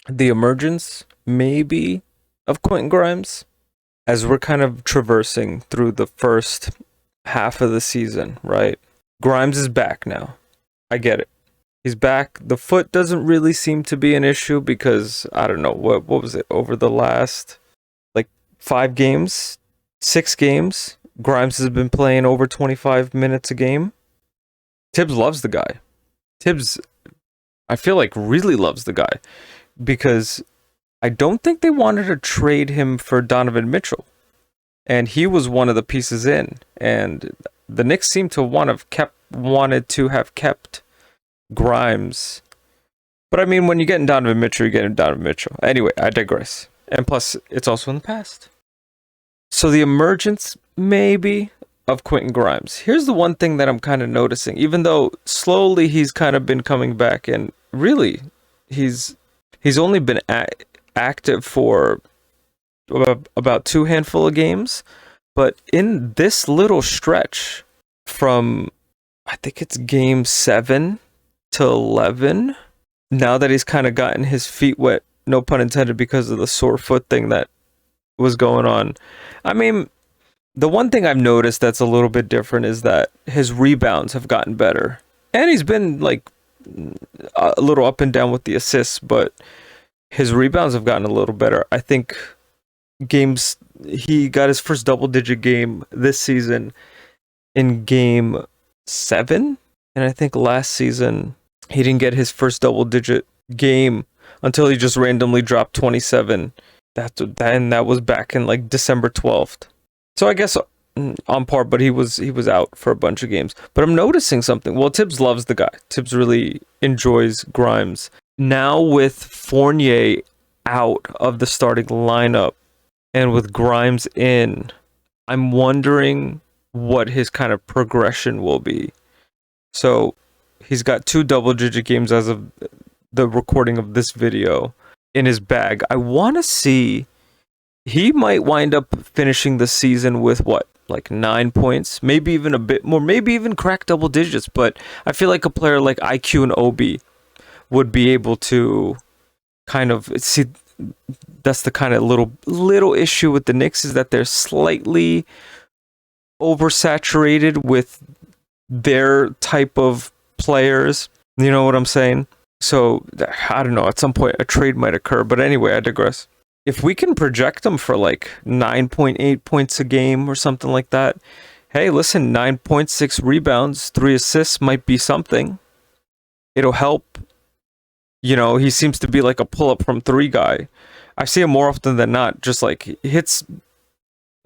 the emergence, maybe, of Quentin Grimes as we're kind of traversing through the first half of the season, right? Grimes is back now. I get it. He's back. The foot doesn't really seem to be an issue because I don't know what was it over the last like 5 games, 6 games. Grimes has been playing over 25 minutes a game. Tibbs loves the guy. Tibbs, I feel like really loves the guy because I don't think they wanted to trade him for Donovan Mitchell, and he was one of the pieces in. And the Knicks seem to wanted to have kept Grimes. But I mean, when you get in Donovan Mitchell, you get in Donovan Mitchell. Anyway, I digress. And plus, it's also in the past. So the emergence, maybe, of Quentin Grimes. Here's the one thing that I'm kind of noticing. Even though slowly he's kind of been coming back, and really, he's only been active for about 2 handful of games. But in this little stretch from, I think it's game 7 to 11, now that he's kind of gotten his feet wet, no pun intended, because of the sore foot thing that was going on. I mean, the one thing I've noticed that's a little bit different is that his rebounds have gotten better. And he's been like a little up and down with the assists, but his rebounds have gotten a little better. I think he got his first double digit game this season in game 7. And I think last season he didn't get his first double digit game until he just randomly dropped 27. That was back in like December 12th. So I guess on par, but he was out for a bunch of games. But I'm noticing something. Well, Tibbs loves the guy. Tibbs really enjoys Grimes. Now with Fournier out of the starting lineup and with Grimes in, I'm wondering what his kind of progression will be. So he's got 2 double-digit games as of the recording of this video in his bag. I want to see, he might wind up finishing the season with what, like 9 points, maybe even a bit more, maybe even crack double digits. But I feel like a player like IQ and Obi would be able to kind of see. That's the kind of little issue with the Knicks, is that they're slightly oversaturated with their type of players. You know what I'm saying? So I don't know, at some point a trade might occur. But anyway, I digress. If we can project them for like 9.8 points a game or something like that, hey, listen, 9.6 rebounds, 3 assists might be something. It'll help. You know, he seems to be like a pull-up from 3 guy. I see him more often than not, just like hits,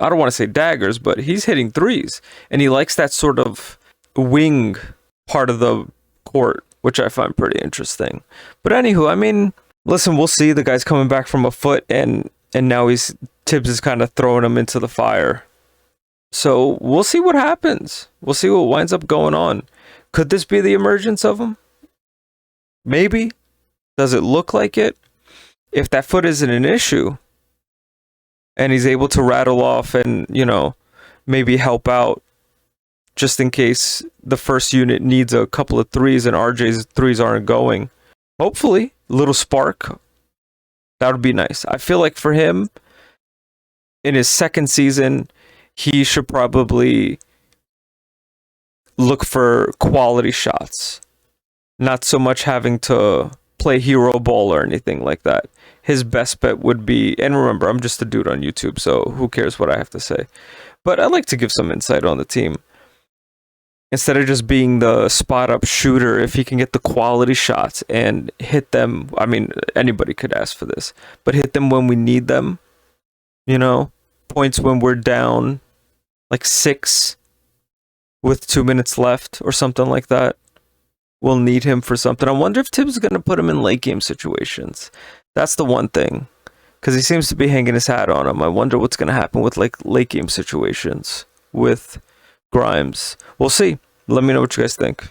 I don't want to say daggers, but he's hitting threes. And he likes that sort of wing part of the court, which I find pretty interesting. But anywho, I mean, listen, we'll see. The guy's coming back from a foot, and now Tibbs is kind of throwing him into the fire. So we'll see what happens. We'll see what winds up going on. Could this be the emergence of him? Maybe. Does it look like it? If that foot isn't an issue, and he's able to rattle off and, you know, maybe help out just in case the first unit needs a couple of threes and RJ's threes aren't going. Hopefully, a little spark. That would be nice. I feel like for him, in his second season, he should probably look for quality shots. Not so much having to play hero ball or anything like that. His best bet would be, and remember, I'm just a dude on YouTube, so who cares what I have to say. But I like to give some insight on the team. Instead of just being the spot-up shooter, if he can get the quality shots and hit them, I mean, anybody could ask for this, but hit them when we need them, you know, points when we're down like 6 with 2 minutes left or something like that. We'll need him for something. I wonder if Tibbs is going to put him in late game situations. That's the one thing, because he seems to be hanging his hat on him. I wonder what's going to happen with like late game situations with Grimes. We'll see. Let me know what you guys think.